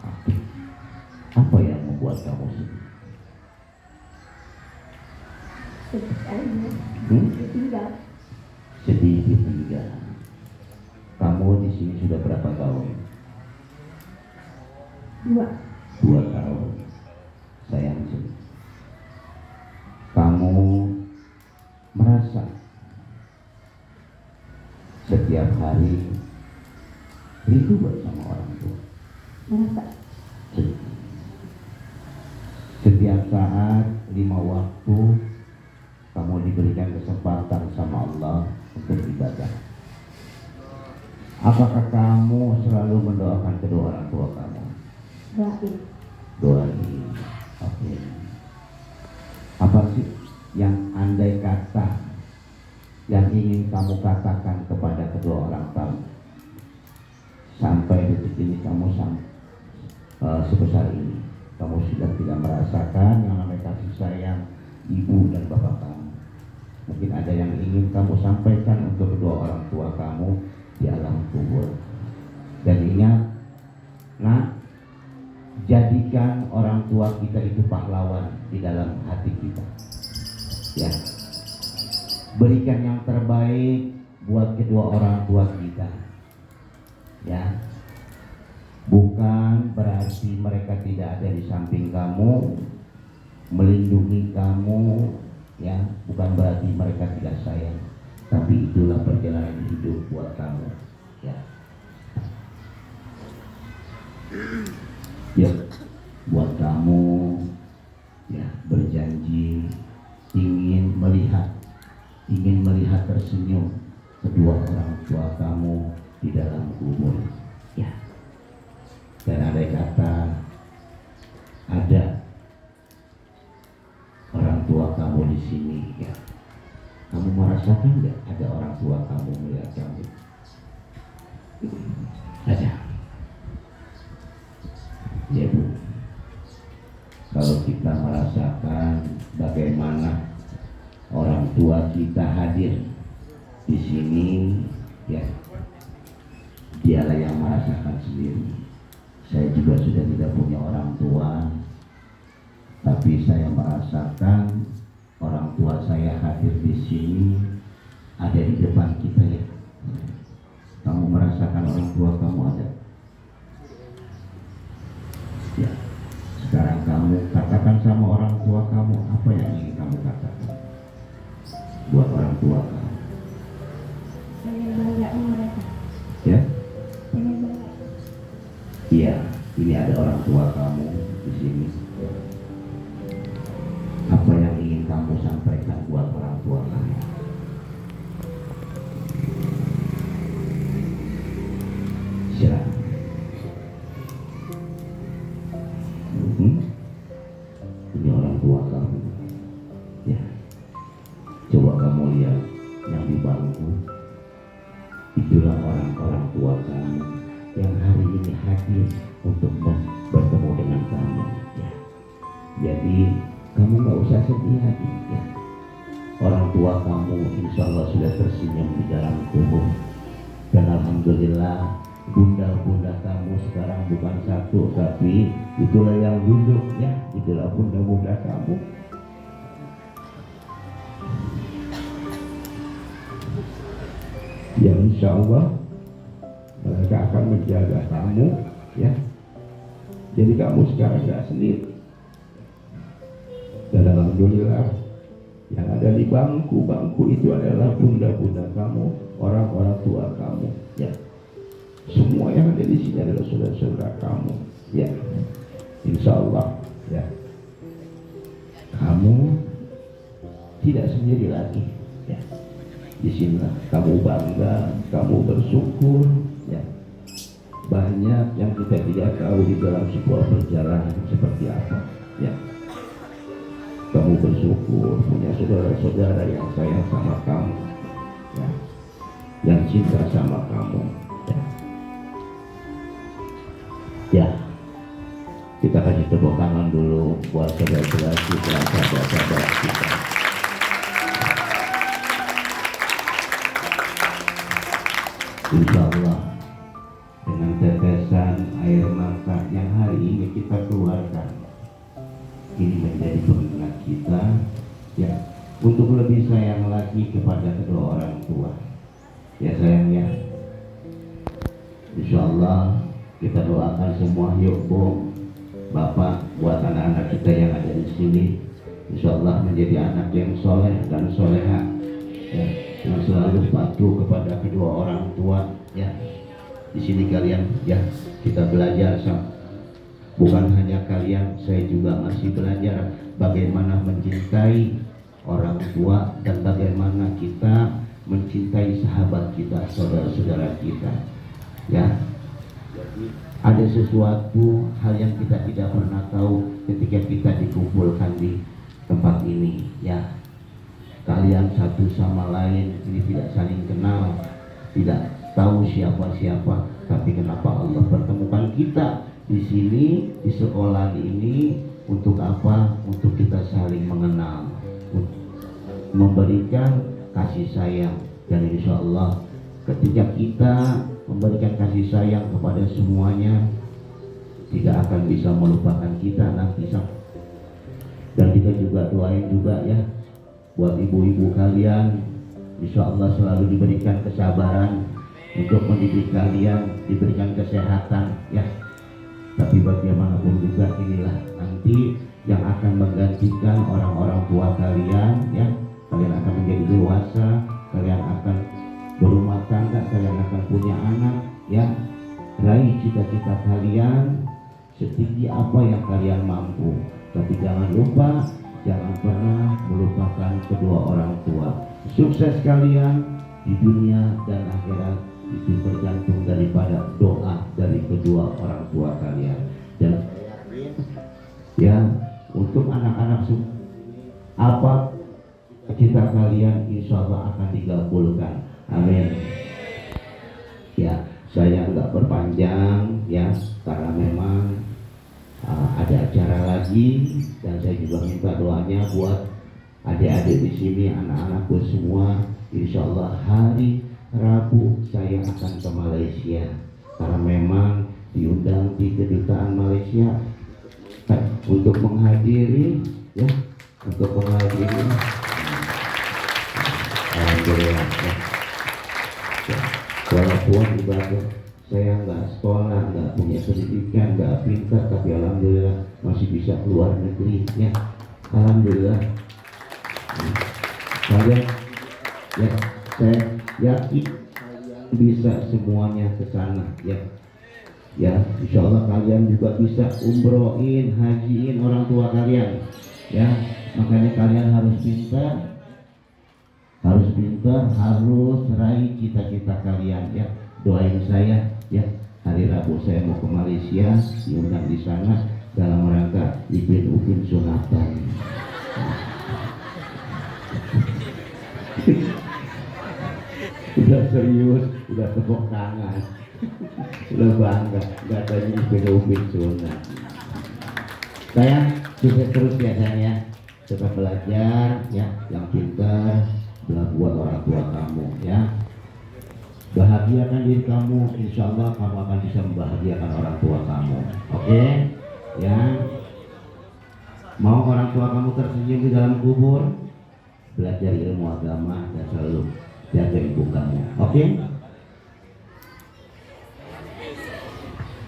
Oke. Apa yang membuat kamu sedih? Sedih aja. Hmm? Ditinggal. Sedih ditinggal. Kamu di sini sudah berapa tahun? 2. 2 tahun. Sayang sedih. Kamu merasa setiap hari rindu bersama orang tua. Merasa. Sedih. Setiap saat 5 waktu kamu diberikan kesempatan sama Allah untuk ibadah. Apakah kamu selalu mendoakan kedua orang tua kamu? Doain. Doain. Oke. Apa sih yang andai kata yang ingin kamu katakan kepada kedua orang kamu sampai detik ini kamu sebesar ini kamu sudah tidak merasakan yang namanya kasih sayang ibu dan bapak kamu? Mungkin ada yang ingin kamu sampaikan untuk kedua orang tua kamu di alam kubur. Dan ingat, nak, jadikan orang tua kita itu pahlawan di dalam hati kita, ya. Berikan yang terbaik buat kedua orang tua kita, ya. Bukan berarti mereka tidak ada di samping kamu, melindungi kamu, ya. Bukan berarti mereka tidak sayang, tapi itulah perjalanan hidup buat kamu, ya. Ya, buat kamu, ya, berjanji ingin melihat tersenyum kedua orang tua kamu di dalam kubur, ya. Dan andai kata ada orang tua kamu di sini, ya, kamu merasakan nggak ada orang tua kamu melihat kamu? Ada. Ya Bu, kalau kita merasakan bagaimana orang tua kita hadir di sini ya, dialah yang merasakan sendiri. Saya juga sudah tidak punya orang tua, tapi saya merasakan orang tua saya hadir di sini, ada di depan kita ya. Kamu merasakan orang tua kamu ada? Ya. Sekarang kamu katakan sama orang tua kamu apa yang ingin kamu katakan buat orang tua kamu. Pengen bangga sama mereka. Ya? Pengen bangga. Iya, ini ada orang tua kamu di sini. Apa yang ingin kamu sampaikan buat orang tua kamu? Silakan. Ini orang tua kamu. Ya. Coba kamu lihat yang di bangku. Itulah orang-orang tua kamu yang hari ini hadir untuk bertemu dengan kamu. Ya. Jadi kamu nggak usah sedih lagi. Ya. Orang tua kamu insya Allah sudah tersenyum di dalam kubur. Dan alhamdulillah bunda-bunda kamu sekarang bukan satu, tapi itulah yang duduk ya, itulah bunda-bunda kamu. Yang insya Allah mereka akan menjaga kamu ya. Jadi kamu sekarang gak sendiri. Dan alhamdulillah yang ada di bangku itu adalah bunda-bunda kamu, orang-orang tua kamu ya. Semua yang ada di sini adalah saudara-saudara kamu, ya. Insya Allah, ya. Kamu tidak sendiri lagi, ya. Di sini kamu bangga, kamu bersyukur, ya. Banyak yang kita tidak tahu di dalam sebuah perjalanan seperti apa, ya. Kamu bersyukur punya saudara-saudara yang sayang sama kamu, ya. Yang cinta sama kamu, ya. Ya, kita kasih tepuk tangan dulu buat saudara-saudara kita, sahabat-sahabat kita. Insya Allah dengan tetesan air mata yang hari ini kita keluarkan, ini menjadi pengingat kita ya untuk lebih sayang lagi kepada kedua orang tua. Ya sayang ya. Insya Allah kita doakan semua, yuk Bu, Bapak, buat anak-anak kita yang ada di sini, insya Allah menjadi anak yang soleh dan soleha, ya, yang selalu patuh kepada kedua orang tua, ya. Di sini kalian, ya, kita belajar sama. Bukan hanya kalian, saya juga masih belajar bagaimana mencintai orang tua dan bagaimana kita mencintai sahabat kita, saudara-saudara kita, ya. Ada sesuatu hal yang kita tidak pernah tahu ketika kita dikumpulkan di tempat ini, ya. Kalian satu sama lain ini tidak saling kenal, tidak tahu siapa-siapa, tapi kenapa Allah pertemukan kita di sini, di sekolah ini, untuk apa? Untuk kita saling mengenal, memberikan kasih sayang. Dan insya Allah ketika kita memberikan kasih sayang kepada semuanya, tidak akan bisa melupakan kita nanti. Dan kita juga doain juga ya buat ibu-ibu kalian, insya Allah selalu diberikan kesabaran untuk mendidik kalian, diberikan kesehatan ya. Tapi bagaimanapun juga inilah nanti yang akan menggantikan orang-orang tua kalian ya. Kalian akan menjadi dewasa, kalian akan berumah tangga, kalian akan punya anak ya. Raih cita-cita kalian setinggi apa yang kalian mampu, tapi jangan lupa, jangan pernah melupakan kedua orang tua. Sukses kalian di dunia dan akhirat itu bergantung daripada doa dari kedua orang tua kalian. Dan ya, untuk anak-anak apa cita kalian insya Allah akan dikabulkan. Amin. Ya, saya nggak berpanjang ya, karena memang ada acara lagi, dan saya juga minta doanya buat adik-adik di sini, anak-anakku semua insya Allah hari Rabu saya akan ke Malaysia karena memang diundang di kedutaan Malaysia untuk menghadiri ya, alhamdulillah ya. Walaupun ibadah saya nggak sekolah, nggak punya pendidikan, nggak pintar, tapi alhamdulillah masih bisa keluar negeri ya, alhamdulillah. Kalian ya, saya yakin bisa semuanya ke sana ya. Ya, insya Allah kalian juga bisa umrohin, hajiin orang tua kalian ya. Makanya kalian harus pintar, harus raih cita-cita kalian ya. Doain saya ya, hari Rabu saya mau ke Malaysia, diundang di sana dalam rangka Upin sunatan. Udah serius, udah tepuk tangan, udah bangga, nggak tanya Upin sunat. Saya sukses terus biasanya, tetap belajar ya, yang pintar, buat orang tua kamu ya. Bahagiakan diri kamu, insya Allah kamu akan bisa membahagiakan orang tua kamu. Oke ya. Mau orang tua kamu tersenyum di dalam kubur, belajar ilmu agama dan selalu jaga ibu kamu.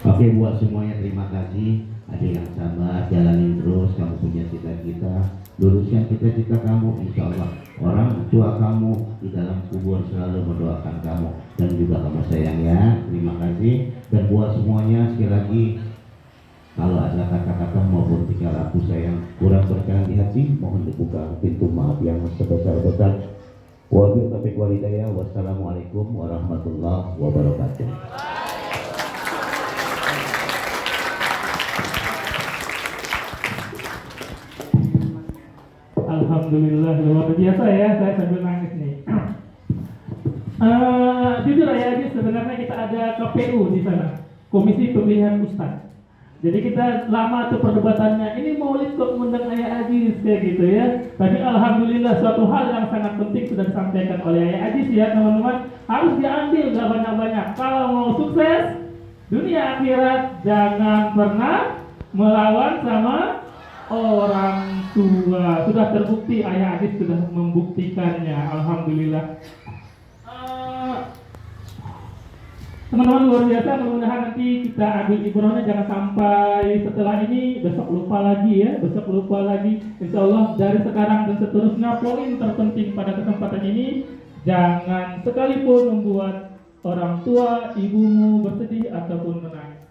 Oke, buat semuanya terima kasih. Ada yang sabar, jalanin terus. Kamu punya cita-cita, luruskan cita-cita kamu. Insya Allah orang tua kamu di dalam kubur selalu mendoakan kamu dan juga kamu sayang ya. Terima kasih. Dan buat semuanya sekali lagi, kalau ada kata-kata maupun tingkah laku saya yang kurang berkenan di hati, mohon dibuka pintu maaf yang sebesar-besar. Wassalamualaikum warahmatullahi wabarakatuh. Alhamdulillah luar biasa ya, saya sambil nangis nih. Jujur ya, sebenarnya kita ada KPU di sana, Komisi Pemilihan Ustadz. Jadi kita lama tuh perdebatannya, ini Maulid kok mengundang Ayah Aziz kayak gitu ya. Tapi alhamdulillah suatu hal yang sangat penting sudah disampaikan oleh Ayah Aziz ya teman-teman. Harus diambil gak banyak-banyak. Kalau mau sukses dunia akhirat, jangan pernah melawan sama orang tua. Sudah terbukti, Ayah Aziz sudah membuktikannya. Alhamdulillah. Teman-teman luar biasa, mudah-mudahan nanti kita ambil ibrahnya, jangan sampai setelah ini besok lupa lagi ya, Insya Allah dari sekarang dan seterusnya, poin terpenting pada kesempatan ini, jangan sekalipun membuat orang tua, ibumu bersedih ataupun menangis.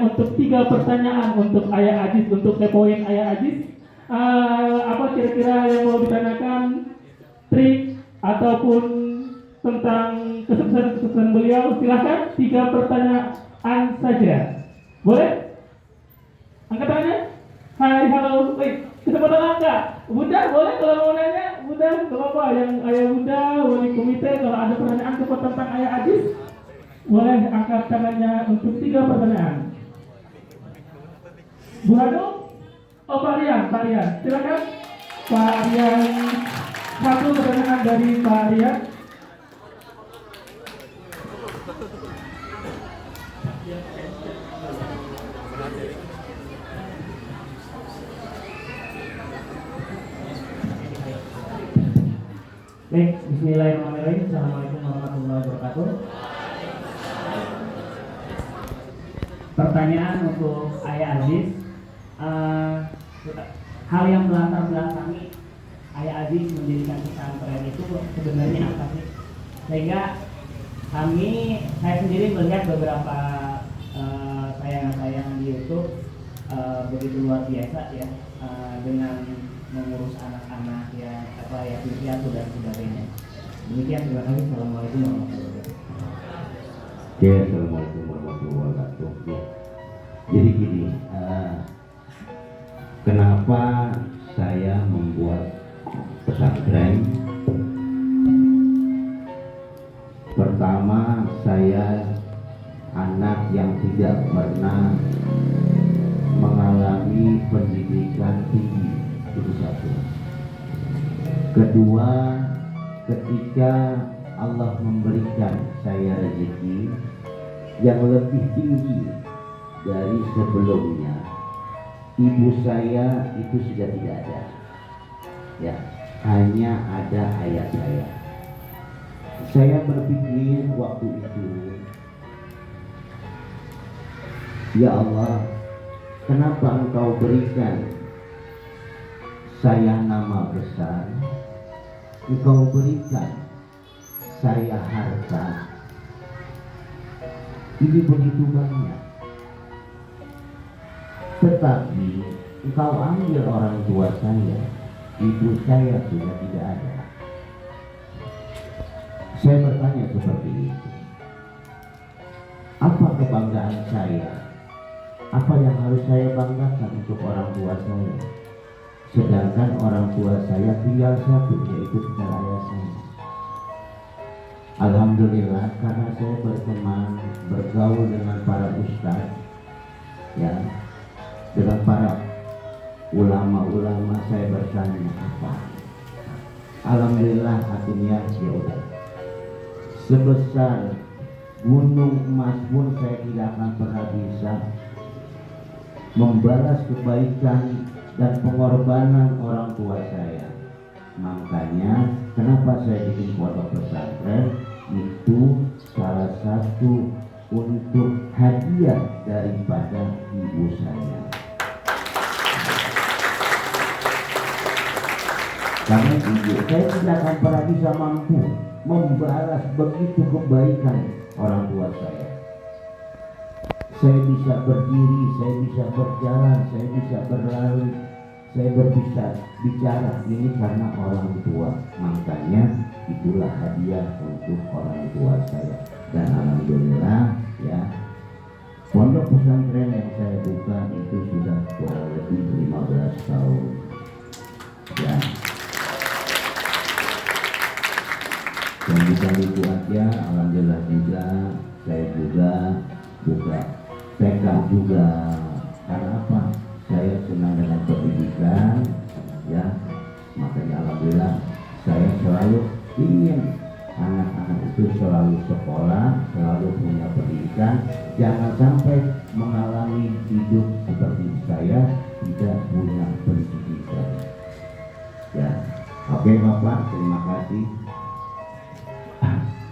Untuk 3 pertanyaan untuk Ayah Aziz, untuk poin Ayah Aziz, apa kira-kira yang mau ditanyakan, trik ataupun tentang kesuksesan beliau? Silakan, 3 pertanyaan saja. Boleh? Angkat tangannya. Hai, halo. Kesempatan angkat. Bunda, boleh kalau mau nanya? Bunda, kalau apa? Yang Ayah Bunda, wali komite, kalau ada pertanyaan tentang Ayah Aziz, boleh angkat tangannya untuk 3 pertanyaan. Bu Hanum? Oh, Pak Rian. Silakan. Pak Rian, 1 pertanyaan dari Pak Rian. Baik, bismillahirrahmanirrahim. Assalamualaikum warahmatullahi wabarakatuh. Pertanyaan untuk Ayah Aziz, hal yang melatar belakangi Ayah Aziz mendirikan pesantren itu sebenarnya apa sih? Sehingga saya sendiri melihat beberapa tayangan-tayangan di YouTube begitu luar biasa ya, dengan mengurus anak-anak yang yatim dan sebagainya. Demikian, terima kasih. Assalamualaikum warahmatullahi wabarakatuh. Oke, assalamualaikum warahmatullahi wabarakatuh. Ya. Jadi gini, kenapa saya membuat pesantren? Pertama, saya anak yang tidak pernah mengalami pendidikan tinggi, itu satu. Kedua, ketika Allah memberikan saya rezeki yang lebih tinggi dari sebelumnya, ibu saya itu sudah tidak ada, ya, hanya ada ayah saya. Saya berpikir waktu itu, ya Allah, kenapa Engkau berikan saya nama besar, Engkau berikan saya harta, ini begitu banyak, tetapi Engkau ambil orang tua saya, ibu saya sudah tidak ada. Saya bertanya seperti itu, apa kebanggaan saya? Apa yang harus saya banggakan untuk orang tua saya? Sedangkan orang tua saya tinggal satu, yaitu tinggal ayah saya. Alhamdulillah, karena saya berteman, bergaul dengan para ustadz, ya, dengan para ulama-ulama, saya bertanya apa? Alhamdulillah hatinya ya udah. Sebesar gunung emas pun saya tidak akan pernah bisa membalas kebaikan dan pengorbanan orang tua saya. Makanya kenapa saya bikin pondok pesantren, itu salah satu untuk hadiah daripada ibu saya. Karena ibu saya tidak akan pernah bisa mampu membalas begitu kebaikan orang tua saya. Saya bisa berdiri, saya bisa berjalan, saya bisa berlari, saya bisa bicara, ini karena orang tua. Makanya itulah hadiah untuk orang tua saya. Dan alhamdulillah, ya, pondok pesantren yang saya buka itu sudah kurang lebih 15 tahun, ya. Dan bukan itu aja, alhamdulillah juga saya juga buka TK juga. Karena apa? Saya senang dengan pendidikan, ya. Makanya alhamdulillah saya selalu ingin anak-anak itu selalu sekolah, selalu punya pendidikan. Jangan sampai mengalami hidup seperti saya, tidak punya pendidikan, ya. Oke Bapak, terima kasih.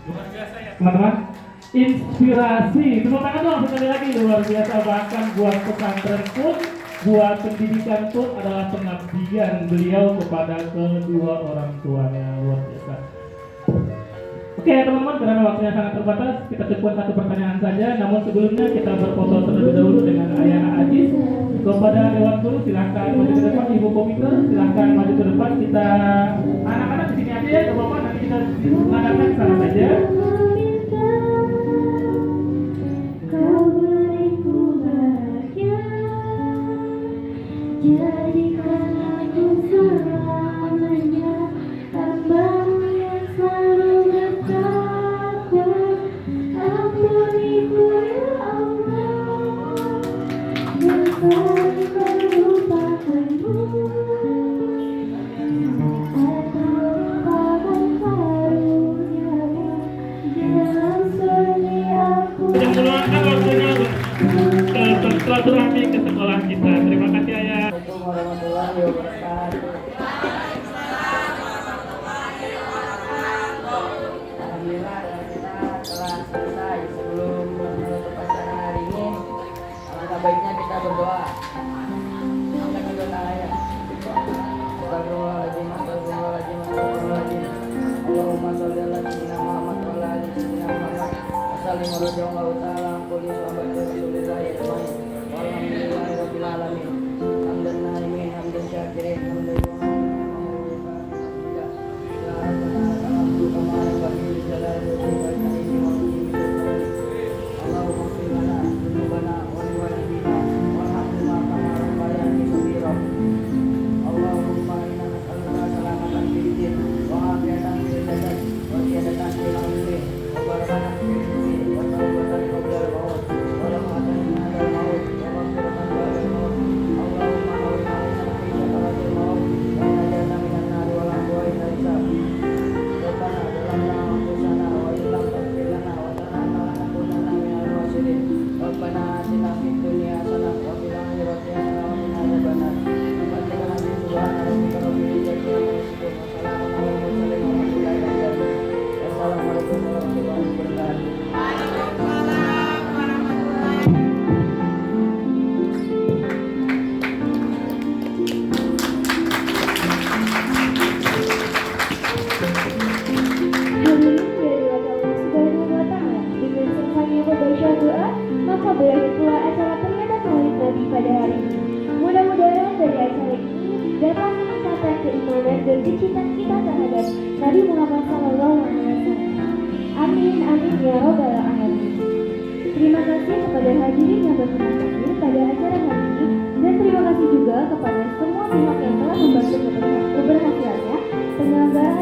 Luar biasa ya teman-teman, inspirasi, tepuk tangan dong sekali lagi, luar biasa. Bahkan buat pesantren pun, buat pendidikan pun adalah pengabdian beliau kepada kedua orang tuanya, luar biasa. Oke teman-teman, karena waktunya sangat terbatas, kita cukupkan satu pertanyaan saja. Namun sebelumnya kita berfoto terlebih dahulu dengan Ayana Ajis. Kepada Dewan Guru silahkan maju ke depan, Ibu Komite silahkan maju ke depan. Kita anak-anak di sini aja ya, Bapak, nanti kita mengadakan sana saja. Kau beriku bahagia, jadikan aku selamanya hambamu yang selalu bertakwa. Ampuniku ya Allah, yang selalu melupakanmu, atau lupakan karuniamu dalam seni aku. Yang meluangkan waktunya untuk silaturahmi ke sekolah kita. Terima kasih Ayah. Assalamualaikum warahmatullahi wabarakatuh. Alhamdulillah ya, kita telah selesai. Sebelum menutup acara hari ini, alangkah baiknya kita berdoa. Angkat kedua tangannya. Astagfirullahaladzim, astagfirullahaladzim, astagfirullahaladzim. Allahumma sholli ala sayyidina Muhammad wa ala ali sayyidina Muhammad. Assalamualaikum warahmatullahi wabarakatuh. Walhamdulillahi rabbil alamin. Hamdan naimin, hamdan syakirin, hamdan maka berakhir pula acara peringatan Maulid Nabi pada hari ini. Mudah-mudahan dari acara ini dapat meningkatkan keimanan dan kecintaan kita terhadap Nabi Muhammad SAW. Amin, amin ya robbal alamin. Terima kasih kepada hadirin yang berkenan hadir pada acara hari ini, dan terima kasih juga kepada semua pihak yang telah membantu keberhasilannya penyelenggaraan